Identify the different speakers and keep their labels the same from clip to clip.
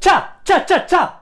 Speaker 1: チャチャチャチャ。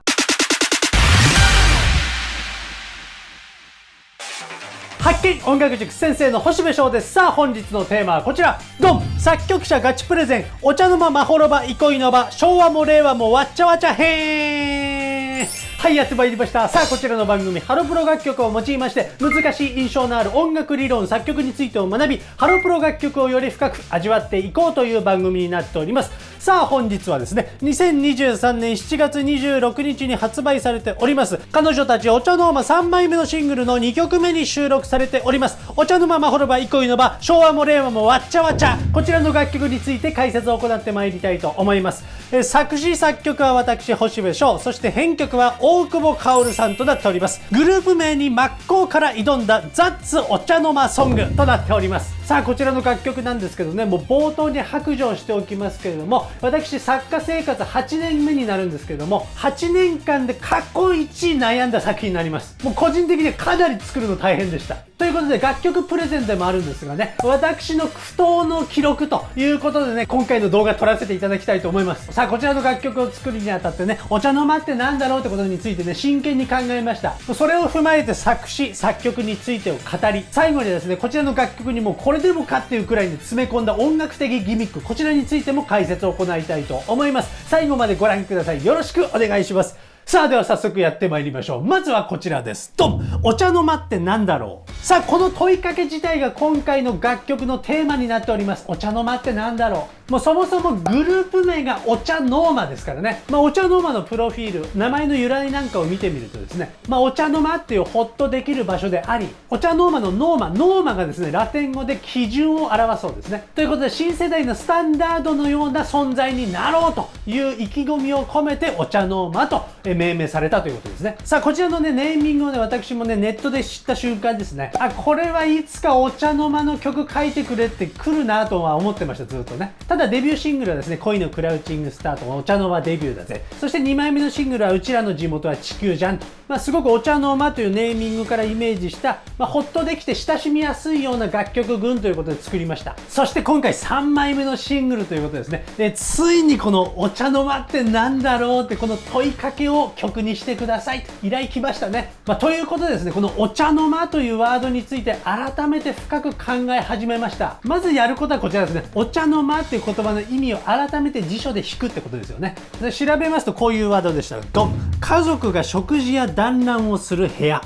Speaker 1: 発見音楽塾先生の星部翔です。さあ本日のテーマはこちら。ドン。作曲者ガチプレゼン、お茶の間まほろば憩いの場、昭和も令和もわっちゃわちゃ編。はい、やってまいりました。さあこちらの番組、ハロプロ楽曲を用いまして難しい印象のある音楽理論、作曲についてを学び、ハロプロ楽曲をより深く味わっていこうという番組になっております。さあ本日はですね、2023年7月26日に発売されております彼女たちお茶の間3枚目のシングルの2曲目に収録されておりますお茶の間まほろば憩いの場、昭和も令和もわっちゃわちゃ。こちらの楽曲について解説を行ってまいりたいと思います。作詞作曲は私星部翔、そして編曲は大久保薫さんとなっております。グループ名に真っ向から挑んだザッツお茶の間ソングとなっております。さあこちらの楽曲なんですけどね、もう冒頭に白状しておきますけれども、私作家生活8年目になるんですけども、8年間で過去一悩んだ作品になります。もう個人的にはかなり作るの大変でした。ということで楽曲プレゼンでもあるんですがね、私の苦闘の記録ということでね、今回の動画撮らせていただきたいと思います。さあこちらの楽曲を作るにあたってね、お茶の間ってなんだろうってことについてね、真剣に考えました。それを踏まえて作詞作曲についてを語り、最後にですね、こちらの楽曲にもこれでもかっていうくらいに詰め込んだ音楽的ギミック、こちらについても解説を行いたいと思います。最後までご覧ください。よろしくお願いします。さあでは早速やってまいりましょう。まずはこちらです。ドン。お茶の間ってなんだろう。さあこの問いかけ自体が今回の楽曲のテーマになっております。お茶の間ってなんだろう。もうそもそもグループ名がお茶の間ですからね。お茶の間のプロフィール、名前の由来なんかを見てみるとですね、お茶の間っていうホッとできる場所であり、お茶の間のノーマがですね、ラテン語で基準を表そうですね。ということで新世代のスタンダードのような存在になろうという意気込みを込めてお茶の間と命名されたということですね。さあこちらのね、ネーミングをね、私もね、ネットで知った瞬間ですね、あ、これはいつかお茶の間の曲書いてくれって来るなとは思ってました、ずっとね。ただデビューシングルはですね、恋のクラウチングスタート、お茶の間デビューだぜ。そして2枚目のシングルはうちらの地元は地球じゃんと。すごくお茶の間というネーミングからイメージした、ホッとできて親しみやすいような楽曲群ということで作りました。そして今回3枚目のシングルということですね。で、ついにこのお茶の間ってなんだろうってこの問いかけを曲にしてくださいと依頼来ましたね。ということでですね、このお茶の間というワードについて改めて深く考え始めました。まずやることはこちらですね。お茶の間っていう言葉の意味を改めて辞書で引くってことですよね。で、調べますとこういうワードでした。ドン。家族が食事や団らんをする部屋。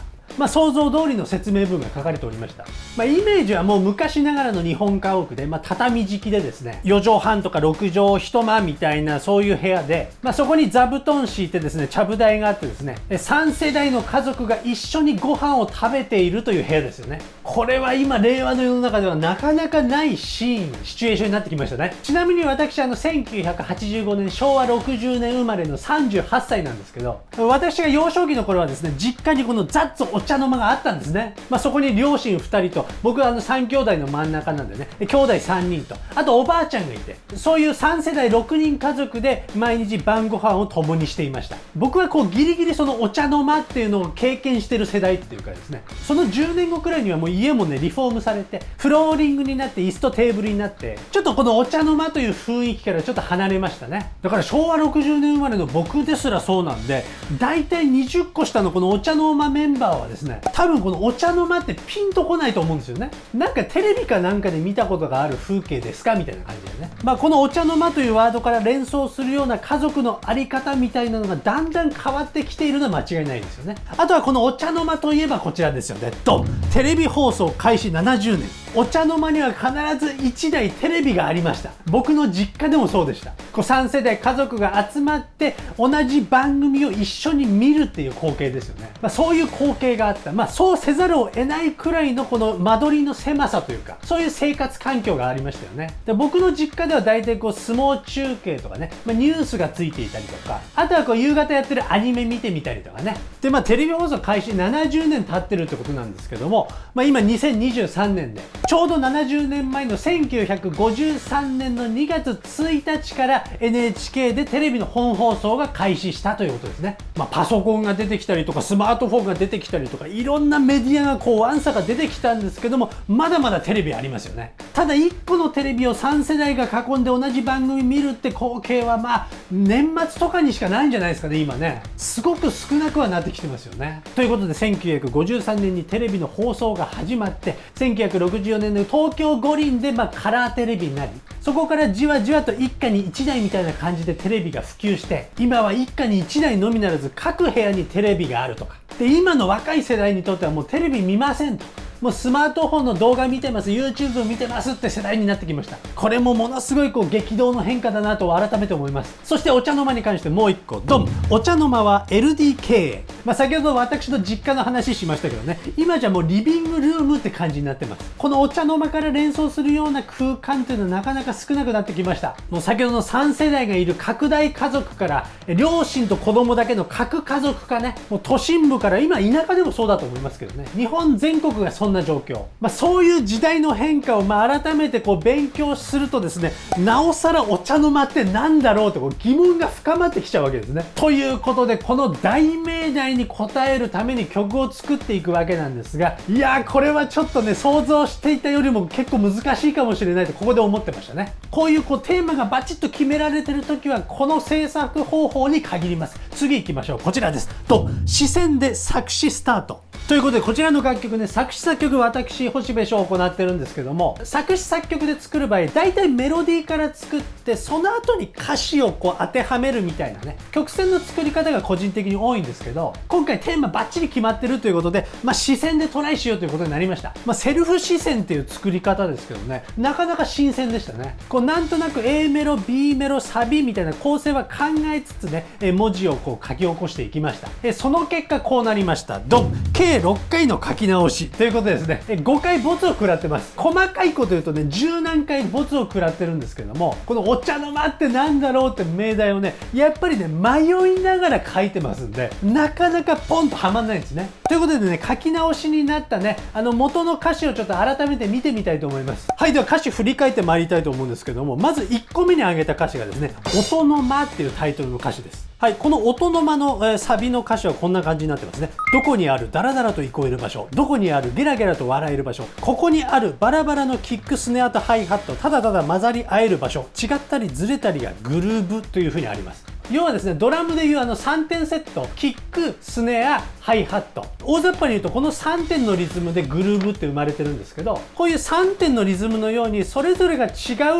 Speaker 1: 想像通りの説明文が書かれておりました。イメージはもう昔ながらの日本家屋で、畳敷きでですね、4畳半とか6畳一間みたいなそういう部屋で、そこに座布団敷いてですね、ちゃぶ台があってですね、3世代の家族が一緒にご飯を食べているという部屋ですよね。これは今令和の世の中ではなかなかないシチュエーションになってきましたね。ちなみに私1985年昭和60年生まれの38歳なんですけど、私が幼少期の頃はですね、実家にこのザッツお茶の間があったんですね。そこに両親2人と、僕は3兄弟の真ん中なんでね、兄弟3人と、あとおばあちゃんがいて、そういう3世代6人家族で毎日晩ご飯を共にしていました。僕はこうギリギリそのお茶の間っていうのを経験してる世代っていうかですね、その10年後くらいにはもう家もね、リフォームされて、フローリングになって椅子とテーブルになって、ちょっとこのお茶の間という雰囲気からちょっと離れましたね。だから昭和60年生まれの僕ですらそうなんで、だいたい20個下のこのお茶の間メンバーはですね、多分このお茶の間ってピンとこないと思うんですよね。なんかテレビかなんかで見たことがある風景ですかみたいな感じでね。このお茶の間というワードから連想するような家族のあり方みたいなのがだんだん変わってきているのは間違いないですよね。あとはこのお茶の間といえばこちらですよね。ドン。テレビ放送開始70年。お茶の間には必ず1台テレビがありました。僕の実家でもそうでした。3世代家族が集まって同じ番組を一緒に見るっていう光景ですよね。そういう光景があった。そうせざるを得ないくらいのこの間取りの狭さというか、そういう生活環境がありましたよね。で、僕の実家では大体相撲中継とかね、ニュースがついていたりとか、あとは夕方やってるアニメ見てみたりとかね。で、テレビ放送開始70年経ってるってことなんですけども、今2023年で、ちょうど70年前の1953年の2月1日から NHK でテレビの本放送が開始したということですね。パソコンが出てきたりとかスマートフォンが出てきたりとかいろんなメディアがわんさか出てきたんですけども、まだまだテレビありますよね。ただ1個のテレビを3世代が囲んで同じ番組見るって光景は年末とかにしかないんじゃないですかね今ね。すごく少なくはなってきてますよね。ということで1953年にテレビの放送が始まって1964年の東京五輪でカラーテレビになり、そこからじわじわと一家に1台みたいな感じでテレビが普及して、今は一家に1台のみならず各部屋にテレビがあるとかで、今の若い世代にとってはもうテレビ見ませんと、もうスマートフォンの動画見てます、 YouTube 見てますって世代になってきました。これもものすごい激動の変化だなと改めて思います。そしてお茶の間に関してもう一個ドン。お茶の間は LDK、先ほど私の実家の話しましたけどね、今じゃもうリビングルームって感じになってます。このお茶の間から連想するような空間っていうのはなかなか少なくなってきました。もう先ほどの3世代がいる拡大家族から両親と子供だけの核家族化ね、もう都心部から今田舎でもそうだと思いますけどね、日本全国がそんな状況、そういう時代の変化を改めて勉強するとですね、なおさらお茶の間ってなんだろうって疑問が深まってきちゃうわけですね。ということでこの大命題に応えるために曲を作っていくわけなんですが、いやーこれはちょっとね想像していたよりも結構難しいかもしれないとここで思ってましたね。こういうテーマがバチッと決められてる時はこの制作方法に限ります。次行きましょう。こちらですと、視線で作詞スタートということで、こちらの楽曲ね、作詞作曲私星部翔を行ってるんですけども、作詞作曲で作る場合大体メロディーから作ってその後に歌詞を当てはめるみたいなね、曲線の作り方が個人的に多いんですけど、今回テーマバッチリ決まってるということで、視線でトライしようということになりました。セルフ視線っていう作り方ですけどね、なかなか新鮮でしたね。なんとなく A メロ B メロサビみたいな構成は考えつつね、文字を書き起こしていきました。その結果こうなりました。ドン。計6回の書き直しということでですね、5回ボツを食らってます。細かいこと言うとね、10何回ボツを食らってるんですけども、このお茶の間ってなんだろうって命題をね、やっぱりね迷いながら書いてますんで、なかなかポンとはまんないんですね。ということでね、書き直しになったね元の歌詞をちょっと改めて見てみたいと思います。はい、では歌詞振り返ってまいりたいと思うんですけども、まず1個目に挙げた歌詞がですね、音の間っていうタイトルの歌詞です。はい、この音の間の、サビの歌詞はこんな感じになってますね。どこにあるダラダラと聞こえる場所、どこにあるゲラゲラと笑える場所、ここにあるバラバラのキックスネアとハイハット、ただただ混ざり合える場所、違ったりずれたりがグルーブというふうにあります。要はですね、ドラムでいう3点セット、キック、スネア、ハイハット、大雑把に言うとこの3点のリズムでグルーブって生まれてるんですけど、こういう3点のリズムのようにそれぞれが違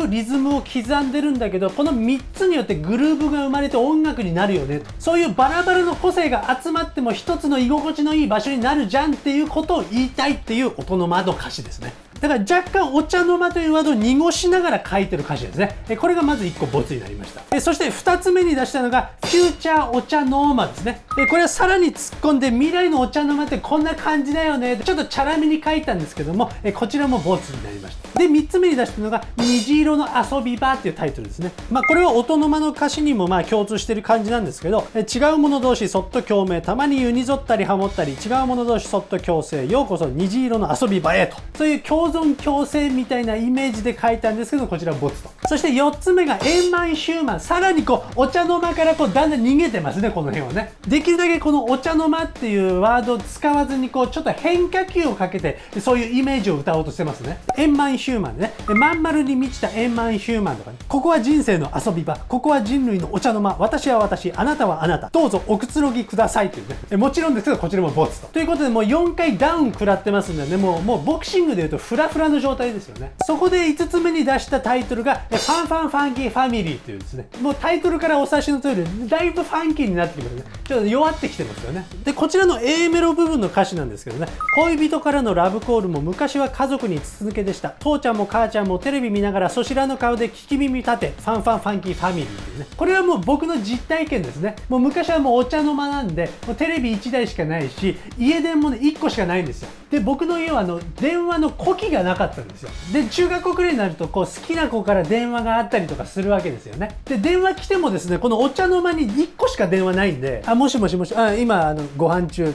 Speaker 1: うリズムを刻んでるんだけど、この3つによってグルーブが生まれて音楽になるよねと、そういうバラバラの個性が集まっても一つの居心地のいい場所になるじゃんっていうことを言いたいっていう音の間の歌詞ですね。だから若干お茶の間というワードを濁しながら書いてる歌詞ですね。これがまず1個ボツになりました。そして2つ目に出したのがフューチャーお茶の間ですね。これはさらに突っ込んで、未来のお茶の間ってこんな感じだよね、ちょっとチャラめに書いたんですけども、こちらもボツになりました。で3つ目に出したのが虹色の遊び場っていうタイトルですね。これは音の間の歌詞にも共通してる感じなんですけど、違うもの同士そっと共鳴、たまにユニゾったりハモったり、違うもの同士そっと共生、ようこそ虹色の遊び場へと、そういう共存共生みたいなイメージで書いたんですけど、こちらボツと。そして4つ目が円満ヒューマン、さらにお茶の間からだんだん逃げてますね、この辺はね。できるだけこのお茶の間っていうワードを使わずにちょっと変化球をかけてそういうイメージを歌おうとしてますね。円満ヒューマンでね、まん丸に満ちた円満ヒューマンとかね、ここは人生の遊び場、ここは人類のお茶の間、私は私、あなたはあなた、どうぞおくつろぎくださいというね、もちろんですけどこちらもボツと。ということでもう4回ダウン食らってますんでね、もうボクシングでいうとフラフラの状態ですよね。そこで5つ目に出したタイトルがファンファンファンキーファミリーというですね、もうタイトルからお察しの通りだいぶファンキーになってきますね。ちょっと弱ってきてますよね。でこちらの A メロ部分の歌詞なんですけどね、恋人からのラブコールも昔は家族に筒抜けでした、父ちゃんも母ちゃんもテレビ見ながらそしらの顔で聞き耳立て、ファンファンファンキーファミリーというね、これはもう僕の実体験ですね。もう昔はもうお茶の間なんで、もうテレビ1台しかないし、家電もね1個しかないんですよ。で僕の家は電話の子機がなかったんですよ。で中学校くらいになると好きな子から電話があったりとかするわけですよね。で電話来てもですね、このお茶の間に1個しか電話ないんで、もしもしもし、今ご飯中、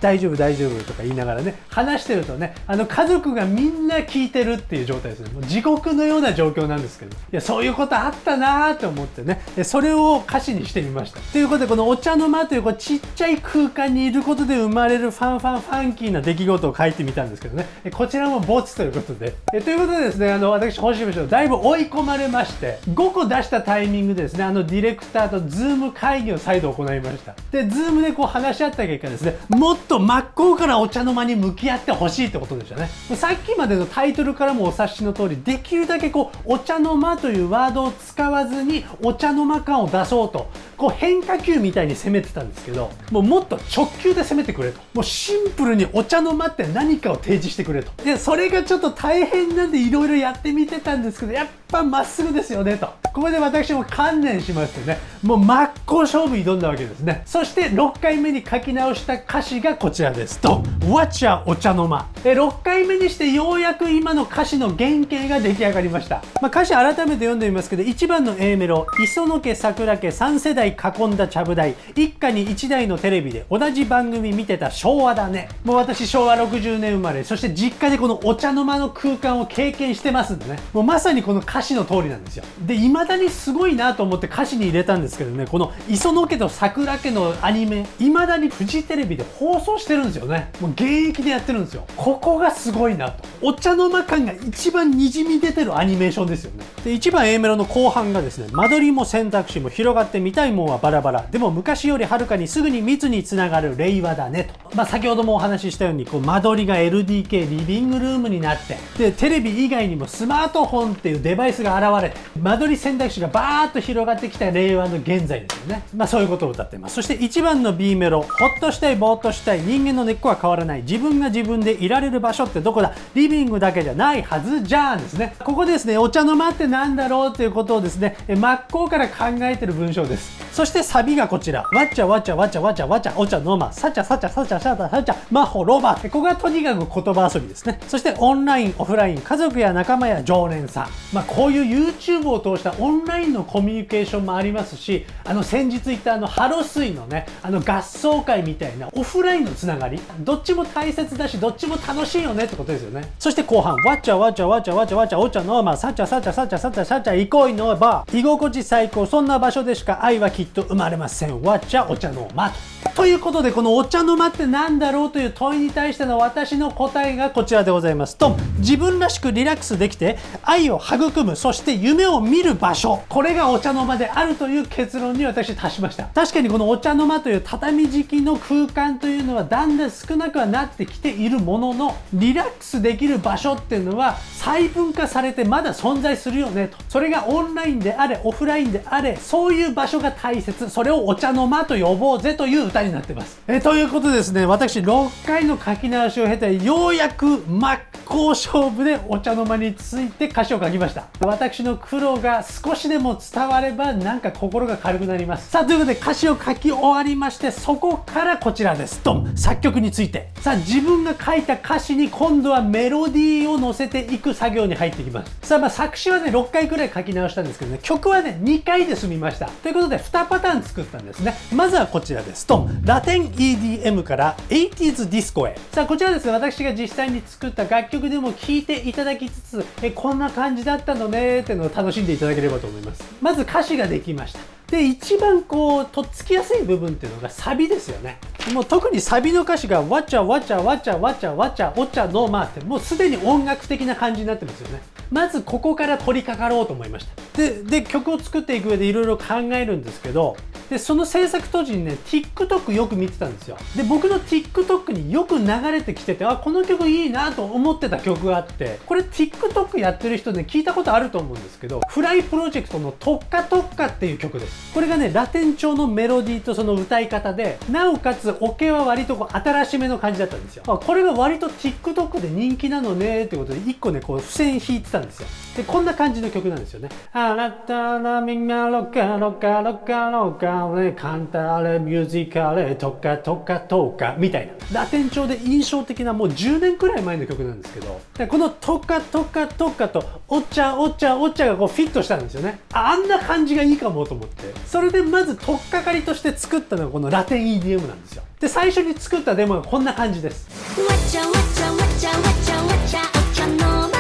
Speaker 1: 大丈夫大丈夫とか言いながらね話してるとね、家族がみんな聞いてるってっていう状態ですね。もう地獄のような状況なんですけど、いやそういうことあったなーと思ってね、それを歌詞にしてみました。ということで、このお茶の間というこうちっちゃい空間にいることで生まれるファンキーな出来事を書いてみたんですけどね、こちらもボツということで、ということでですね、私星部長だいぶ追い込まれまして、5個出したタイミングでですね、ディレクターとズーム会議を再度行いました。でズームでこう話し合った結果ですね、もっと真っ向からお茶の間に向き合ってほしいってことでしたね。さっきまでのタイトルからもお察しの通り、できるだけこうお茶の間というワードを使わずにお茶の間感を出そうと、こう変化球みたいに攻めてたんですけど、もっと直球で攻めてくれと、もうシンプルにお茶の間って何かを提示してくれと。でそれがちょっと大変なんでいろいろやってみてたんですけど、やっぱまっすぐですよねと。ここで私も観念しましてね、もう真っ向勝負挑んだわけですね。そして6回目に書き直した歌詞がこちらです。ドン、わちゃお茶の間。6回目にしてようやく今の歌詞の原型が出来上がりました。歌詞改めて読んでみますけど、1番の A メロ、磯野家桜家3世代囲んだちゃぶ台、一家に1台のテレビで同じ番組見てた昭和だね。もう私昭和60年生まれ、そして実家でこのお茶の間の空間を経験してますんでね、もうまさにこの歌詞の通りなんですよ。で未だにすごいなと思って歌詞に入れたんですけどね、この磯野家と桜家のアニメ、未だにフジテレビで放送してるんですよね。もう現役でやってるんですよ。ここがすごいなと。お茶の間感が一番にじみ出てるアニメーションですよね。で1番 A メロの後半がですね、間取りも選択肢も広がって見たいもんはバラバラ、でも昔よりはるかにすぐに密につながる令和だねと。先ほどもお話ししたように、こう間取りが LDK リビングルームになって、でテレビ以外にもスマートフォンっていうデバイスが現れて、間取り選択肢がバーッと広がってきた令和の現在ですよね。そういうことを歌ってます。そして1番の B メロ、ほっとしたいぼーっとしたい、人間の根っこは変わらない、自分が自分でいられる場所ってどこだ、リビングだけじゃないはずじゃんですね。ここですね、お茶の間ってなんだろうっていうことをですね、真っ向から考えてる文章です。そしてサビがこちら、わちゃわちゃわちゃわちゃわちゃお茶の間、さちゃさちゃさちゃさちゃさちゃまほろば。ここがとにかく言葉遊びですね。そしてオンラインオフライン、家族や仲間や常連さん、こういう YouTube を通したオンラインのコミュニケーションもありますし、先日言ったハロスイのね、合奏会みたいなオフラインのつながり、どっちも大切だしどっちも楽しいよねってことですよね。そして後半、わちゃわちゃわちゃわちゃわちゃお茶の間、さちゃさちゃさちゃさちゃさちゃ憩いの場、居心地最高、そんな場所でしか愛はきっと生まれません、わちゃお茶の間ということで、このお茶の間って何だろうという問いに対しての私の答えがこちらでございます。と、自分らしくリラックスできて愛を育む、そして夢を見る場所、これがお茶の間であるという結論に私達しました。確かにこのお茶の間という畳敷きの空間というのはだんだん少なくはなってきているものの、リラックスできる場所っていうのは細分化されてまだ存在するよねと。それがオンラインであれオフラインであれ、そういう場所が大切、それをお茶の間と呼ぼうぜという歌になってます。ということでですね、私6回の書き直しを経てようやく真っ向勝負でお茶の間について歌詞を書きました。私の苦労が少しでも伝わればなんか心が軽くなります。さあということで歌詞を書き終わりまして、そこからこちらです。ドン、作曲について。さあ自分が書いた歌詞に今度はメロディーを乗せていく作業に入っていきます。さあ作詞はね6回くらい書き直したんですけどね、曲はね2回で済みました。ということで2パターン作ったんですね。まずはこちらです。ドン、ラテン EDM から 80s ディスコへ。さあこちらですね、私が実際に作った楽曲でも聴いていただきつつ、こんな感じだったのねっていうのを楽しんでいただければと思います。まず歌詞ができました。で一番こうとっつきやすい部分っていうのがサビですよね。もう特にサビの歌詞がわちゃわちゃわちゃわちゃわちゃお茶の間って、もうすでに音楽的な感じになってますよね。まずここから取り掛かろうと思いました。で曲を作っていく上でいろいろ考えるんですけど、でその制作当時にね TikTok よく見てたんですよ。で僕の TikTok によく流れてきてて、あこの曲いいなと思ってた曲があって、これ TikTok やってる人ね聞いたことあると思うんですけど、フライプロジェクトの特化特化っていう曲です。これがねラテン調のメロディーとその歌い方で、なおかつオケは割とこう新しめの感じだったんですよ。これが割と TikTok で人気なのねってことで1個ねこう付箋引いてたんですよ。でこんな感じの曲なんですよね。あなたのみんなロカロカロカロカレカンタレミュージカレトカトカトカみたいなラテン調で印象的な、もう10年くらい前の曲なんですけど、でこのトカトカトカとお茶お茶お茶がこうフィットしたんですよね。あんな感じがいいかもと思って、それでまず取っかかりとして作ったのがこのラテン EDM なんですよ。で最初に作ったデモがこんな感じです。わちゃわちゃわちゃわちゃわちゃお茶の間、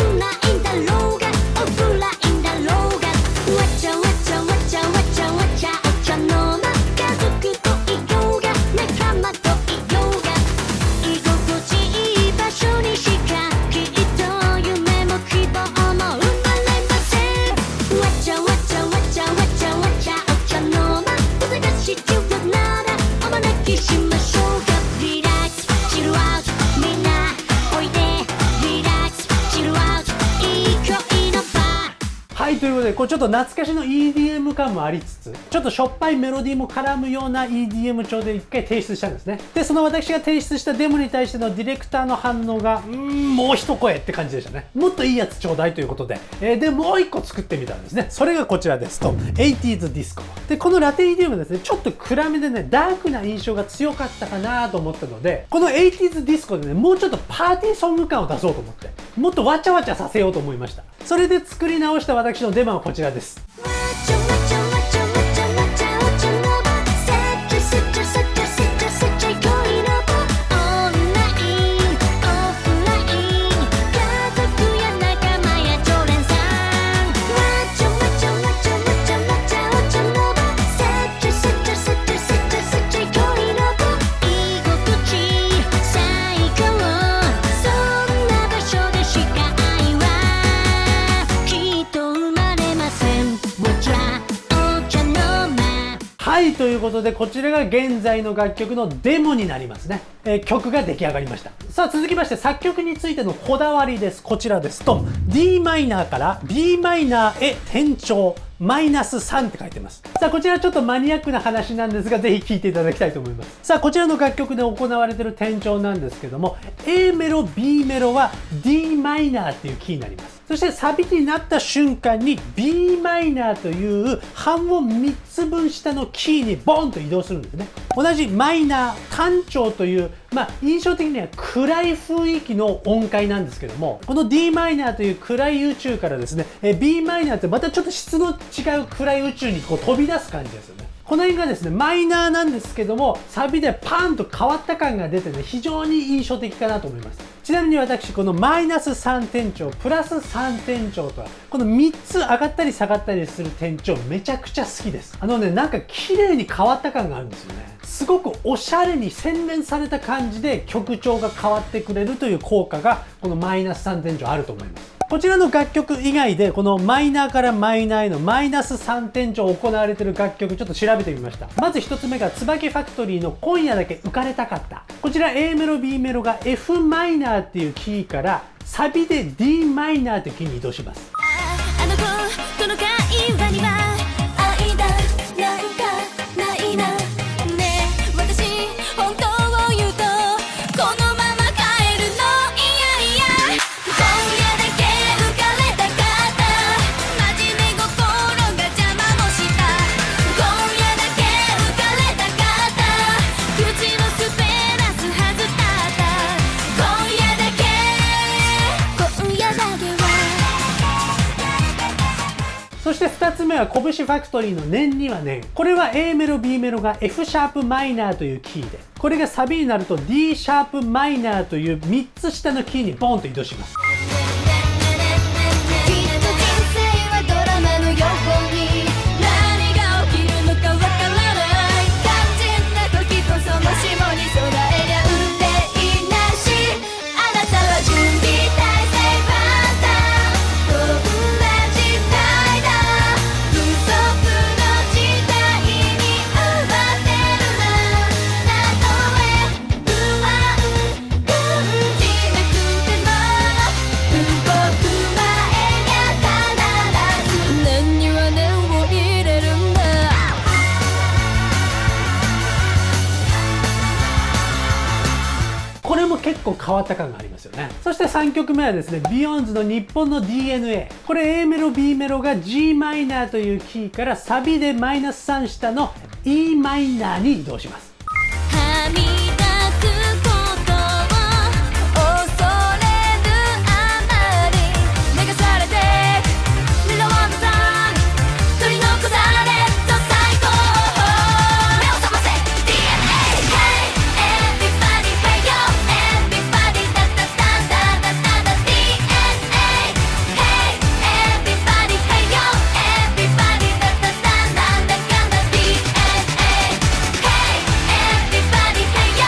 Speaker 1: オン
Speaker 2: しましょうかリラックスチルアウトみんなおいでリラックスチルアウトいい恋の場
Speaker 1: はい、ということでこれちょっと懐かしの EDM 感もありつつちょっとしょっぱいメロディーも絡むような EDM 調で一回提出したんですね。でその私が提出したデモに対してのディレクターの反応がもう一声って感じでしたね。もっといいやつちょうだいということで、でもう一個作ってみたんですね。それがこちらですと 80s ディスコで、このラテ EDM ですねちょっと暗めでねダークな印象が強かったかなと思ったので、この 80s ディスコでねもうちょっとパーティーソング感を出そうと思ってもっとわちゃわちゃさせようと思いました。それで作り直した私のデモはこちらです。
Speaker 2: わちゃわちゃわちゃわちゃわちゃわちゃの場せっちゃせっちゃせっちゃせっちゃせっちゃい恋の場オンラインオフライン家族や仲間や常連さんわちゃわちゃわちゃわちゃわちゃわちゃの場せっちゃせっちゃせっちゃせっちゃせっちゃい恋の場居心地最高そんな場所でしか愛はきっと生まれませんお茶の間
Speaker 1: はい、ということでこちらが現在の楽曲のデモになりますね。曲が出来上がりました。さあ続きまして作曲についてのこだわりです。こちらですと d マイナーから b マイナーへ転調マイナス3って書いてます。さあこちらちょっとマニアックな話なんですがぜひ聴いていただきたいと思います。さあこちらの楽曲で行われている転調なんですけども A メロ B メロは d マイナーっていうキーになります。そしてサビになった瞬間に b マイナーという半音3つ分下のキーにボンと移動するんですね。同じマイナー単調という印象的には暗い雰囲気の音階なんですけども、この d マイナーという暗い宇宙からですね b マイナーってまたちょっと質の違う暗い宇宙にこう飛び出す感じですよね。この辺がですねマイナーなんですけどもサビでパーンと変わった感が出てね非常に印象的かなと思います。ちなみに私このマイナス3転調プラス3転調とはこの3つ上がったり下がったりする転調めちゃくちゃ好きです。なんか綺麗に変わった感があるんですよね。すごくおしゃれに洗練された感じで曲調が変わってくれるという効果がこのマイナス3転調あると思います。こちらの楽曲以外でこのマイナーからマイナーへのマイナス3転調行われている楽曲ちょっと調べてみました。まず1つ目が椿ファクトリーの今夜だけ浮かれたかった。こちら A メロ B メロが F マイナーっていうキーからサビで D マイナーというキーに移動します。
Speaker 2: あの子この会話には愛だなんかないなねえ私本当を言うとこのまま帰るのいやいや今夜だけ浮かれたかった真面目心が邪魔もした今夜だけ浮かれたかった口のスペラス外った今夜だけは
Speaker 1: そして2つ目は拳ファクトリーの念には念。これは A メロ B メロが F シャープマイナーというキーでこれがサビになると D シャープマイナーという3つ下のキーにボンと移動します。
Speaker 2: きっと人生はドラマの横に何が起きるのかわからない肝心な時こそもしもに備えりゃ運命なしあなたは準備体制パターンどんな時代だ不足の時代に奪ってるなたとえ不安感じなくても動く前には必ず念には念を入れるんだ
Speaker 1: これも結構変わった感がありますよね。そして3曲目はですね Beyonds の日本の DNA。 これ A メロ B メロが G マイナーというキーからサビでマイナス3下の E マイナーに移動します。
Speaker 2: はみ出すことを恐れるあまり流されてく狙わぬさ取り残された最高目を覚ませ DNA Hey everybody hey yo everybody ダダダダダダダ DNA Hey everybody hey yo everybody ダダダなんだかんだ DNA Hey everybody hey yo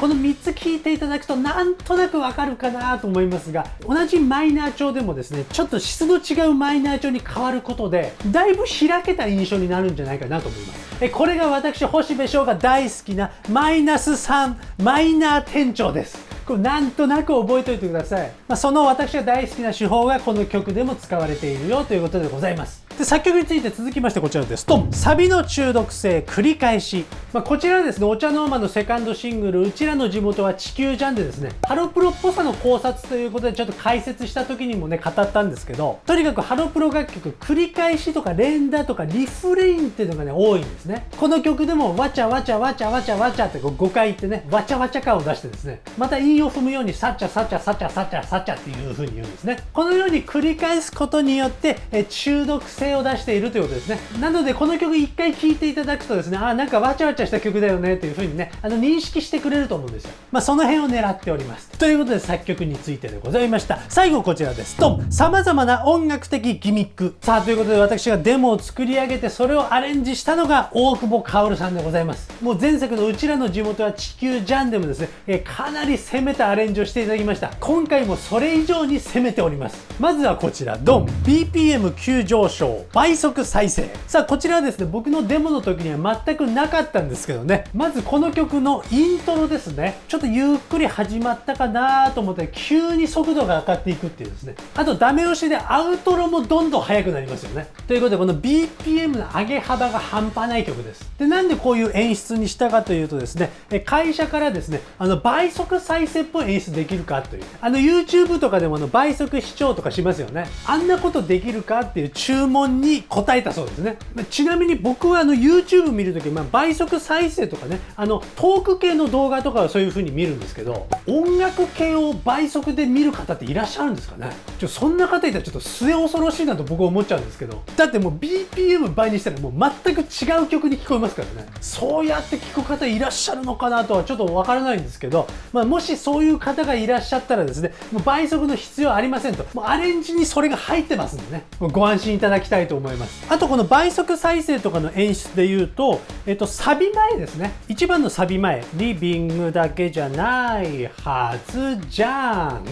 Speaker 1: この3つ聞いていただくとなんとなくわかるかなと思いますが、同じマイナー調でもですね、ちょっと質の違うマイナー調に変わることでだいぶ開けた印象になるんじゃないかなと思います。これが私星部翔が大好きなマイナス3マイナー転調です。これなんとなく覚えておいてください。その私が大好きな手法がこの曲でも使われているよということでございます。で、作曲について続きましてこちらです。ドン！サビの中毒性繰り返し。こちらですね、お茶の間のセカンドシングル、うちらの地元は地球じゃんでですね、ハロプロっぽさの考察ということでちょっと解説した時にもね、語ったんですけど、とにかくハロプロ楽曲、繰り返しとか連打とかリフレインっていうのがね、多いんですね。この曲でもわちゃわちゃわちゃわちゃわちゃって5回言ってね、わちゃわちゃ感を出してですね、また韻を踏むようにサチャサチャサチャサチャサチャっていう風に言うんですね。このように繰り返すことによって中毒性を出しているということですね。なのでこの曲一回聴いていただくとですね、なんかわちゃわちゃした曲だよねという風にね、認識してくれると思うんですよ。その辺を狙っております。ということで作曲についてでございました。最後こちらです。ドン！様々な音楽的ギミック。さあ、ということで私がデモを作り上げてそれをアレンジしたのが大久保薫さんでございます。もう前作のうちらの地元は地球じゃんでもですね、かなり攻めたアレンジをしていただきました。今回もそれ以上に攻めております。まずはこちら、ドン！ BPM 急上昇倍速再生。さあ、こちらはですね、僕のデモの時には全くなかったんですけどね、まずこの曲のイントロですね、ちょっとゆっくり始まったかなと思って急に速度が上がっていくっていうですね、あとダメ押しでアウトロもどんどん速くなりますよね。ということでこの BPM の上げ幅が半端ない曲です。で、なんでこういう演出にしたかというとですね、会社からですね、倍速再生っぽい演出できるかという、YouTube とかでも倍速視聴とかしますよね。あんなことできるかっていう注文に答えたそうですね。ちなみに僕はYouTube 見るとき、倍速再生とかね、トーク系の動画とかはそういう風に見るんですけど、音楽系を倍速で見る方っていらっしゃるんですかね。そんな方いたらちょっと末恐ろしいなと僕は思っちゃうんですけど、だってもう BPM 倍にしたらもう全く違う曲に聞こえますからね。そうやって聞く方いらっしゃるのかなとはちょっとわからないんですけど、もしそういう方がいらっしゃったらですね、もう倍速の必要ありませんと、もうアレンジにそれが入ってますんでね、ご安心いただきたいと思います。あとこの倍速再生とかの演出で言うと、サビ前ですね。1番のサビ前、リビングだけじゃないはずじゃん。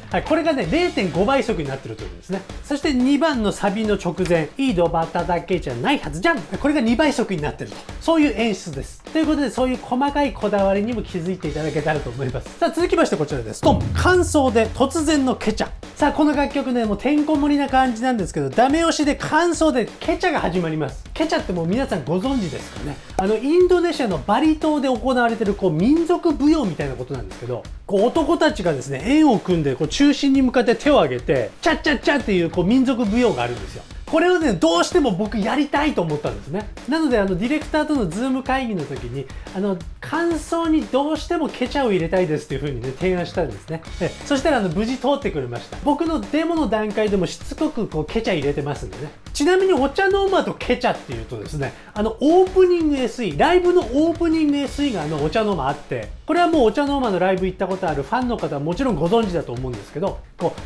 Speaker 1: はい、これがね 0.5 倍速になってるということですね。そして2番のサビの直前、井戸端だけじゃないはずじゃん。これが2倍速になってると、そういう演出です。ということで、そういう細かいこだわりにも気づいていただけたらと思います。さあ、続きましてこちらです。ドン！間奏で突然のケチャ。さあ、この楽曲ね、もうてんこ盛りな感じなんですけど、ダメ押しで間奏でケチャが始まります。ケチャってもう皆さんご存知ですかね。インドネシアのバリ島で行われてる民族舞踊みたいなことなんですけど、男たちがですね、円を組んで中心に向かって手を挙げてチャッチャッチャっていう民族舞踊があるんですよ。これをね、どうしても僕やりたいと思ったんですね。なのでディレクターとのズーム会議の時に感想にどうしてもケチャを入れたいですっていう風にね、提案したんですね。そしたら無事通ってくれました。僕のデモの段階でもしつこくケチャ入れてますんでね。ちなみにお茶の間とケチャっていうとですね、オープニング SE、ライブのオープニング SE がお茶の間あって、これはもうお茶の間のライブ行ったことあるファンの方はもちろんご存知だと思うんですけど、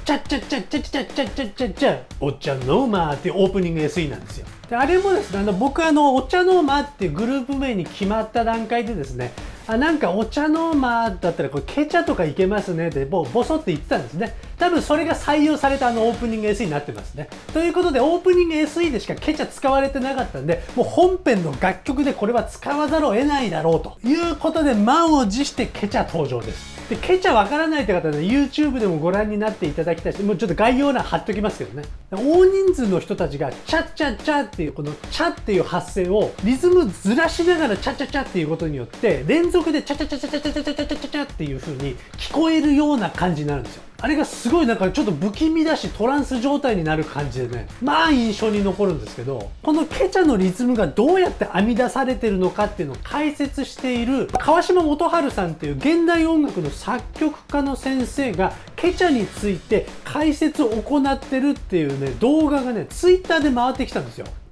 Speaker 1: チャッチャッチャッチャッチャッチャッチャッチャッチャッお茶の間っていうオープニング SE なんですよ。で、あれもですね、僕お茶の間っていうグループ名に決まった段階でですね、なんかお茶の間だったらケチャとかいけますねってボソって言ってたんですね。多分それが採用されたオープニング SE になってますね。ということでオープニング SE でしかケチャ使われてなかったんで、もう本編の楽曲でこれは使わざるを得ないだろうということで満を持してケチャ登場です。で、ケチャわからないって方はね、YouTube でもご覧になっていただきたいし、もうちょっと概要欄貼っときますけどね。大人数の人たちがチャッチャッチャっていうこのチャっていう発声をリズムずらしながらチャチャチャっていうことによって連続でチャチャチャチャチャチャチャチャチャチャチャっていう風に聞こえるような感じになるんですよ。あれがすごいなんかちょっと不気味だしトランス状態になる感じでね、印象に残るんですけど、このケチャのリズムがどうやって編み出されてるのかっていうのを解説している川島元春さんっていう現代音楽の作曲家の先生がケチャについて解説を行ってるっていうね、動画がね、ツイッターで回ってきたんですよ。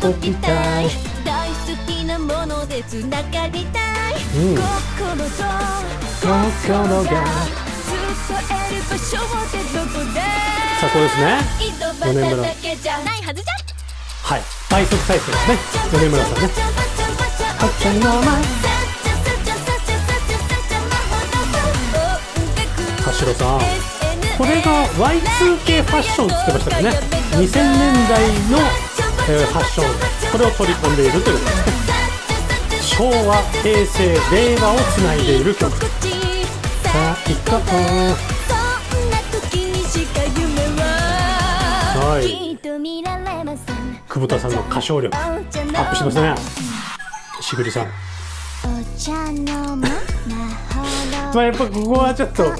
Speaker 2: 解きたい大好きなものでつながりたい、心と心がずっとえる場所ってどこだ。
Speaker 1: さあこれですね、
Speaker 2: 井戸端だけじゃないはずじゃ。
Speaker 1: はい倍速再生ですね、米村さんね。お茶の間田代さん、これが Y2K ファッションって言ってましたよね。2000年代の、ファッション、これを取り込んでいるということですね。昭和、平成、令和をつないでいる曲。さあ行こう。はい、久保田さんの歌唱力アップしてますね。しぐりさんまあやっぱここはちょっと、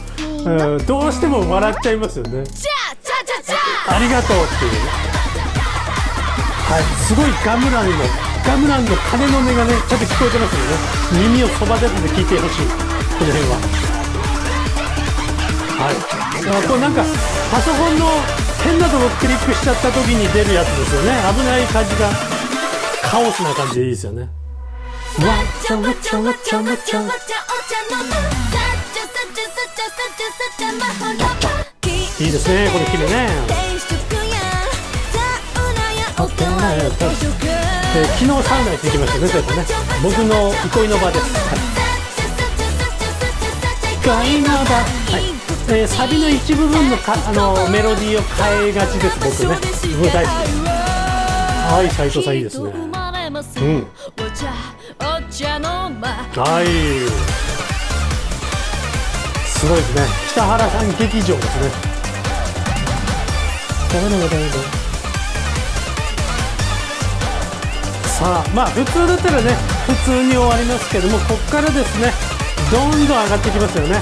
Speaker 1: どうしても笑っちゃいますよね。ありがとうっていう、はい、すごいガムランの鐘の音がねちゃんと聞こえてますよね。耳をそば立てて聞いてほしい、この辺は。はい、これなんかパソコンの変なとこクリックしちゃった時に出るやつですよね。危ない感じがカオスな感じでいいですよね。わちゃわちゃわちゃわちゃ、いいですね、これ綺麗ね。昨日サウナ行ってきましたね、そうやってね。僕の憩いの場です。憩いの場、はい、サビの一部分のメロディーを変えがちです、僕ね。僕大好きです。はい、斉藤さんいいですね。はい、すごいですね。北原さん劇場ですね。さあまあ普通だったらね普通に終わりますけども、こっからですねどんどん上がってきますよね。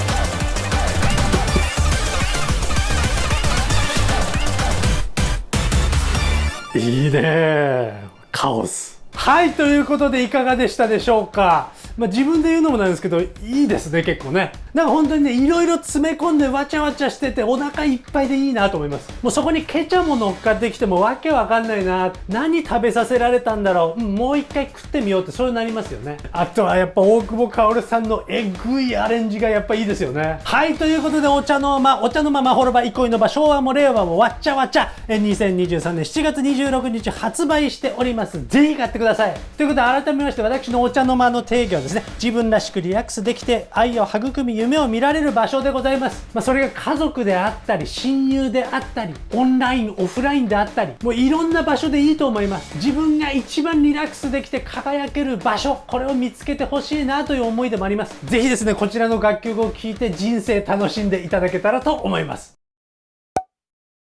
Speaker 1: いいね、カオス。はい、ということでいかがでしたでしょうか。まあ、自分で言うのもなんですけど、いいですね、結構ね。なんか本当にね、いろいろ詰め込んでわちゃわちゃしてて、お腹いっぱいでいいなと思います。もうそこにケチャも乗っかってきてもわけわかんないな。何食べさせられたんだろう。もう一回食ってみようって、そうなりますよね。あとはやっぱ大久保薫さんのえぐいアレンジがやっぱいいですよね。はい、ということでお茶の間まほろば憩いの場、昭和も令和もわっちゃわちゃ、2023年7月26日発売しております。ぜひ買ってください。ということで改めまして私のお茶の間の定義はですね、自分らしくリラックスできて愛を育み夢を見られる場所でございます。それが家族であったり親友であったりオンラインオフラインであったり、もういろんな場所でいいと思います。自分が一番リラックスできて輝ける場所、これを見つけてほしいなという思いでもあります。ぜひですねこちらの楽曲を聴いて人生楽しんでいただけたらと思います。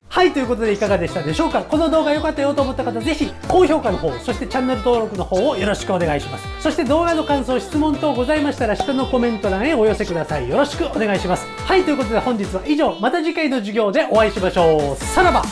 Speaker 1: はい、ということでいかがでしたでしょうか。この動画良かったよと思った方、ぜひ高評価の方、そしてチャンネル登録の方をよろしくお願いします。そして動画の感想、質問等ございましたら下のコメント欄へお寄せください。よろしくお願いします。はい、ということで本日は以上。また次回の授業でお会いしましょう。さらば。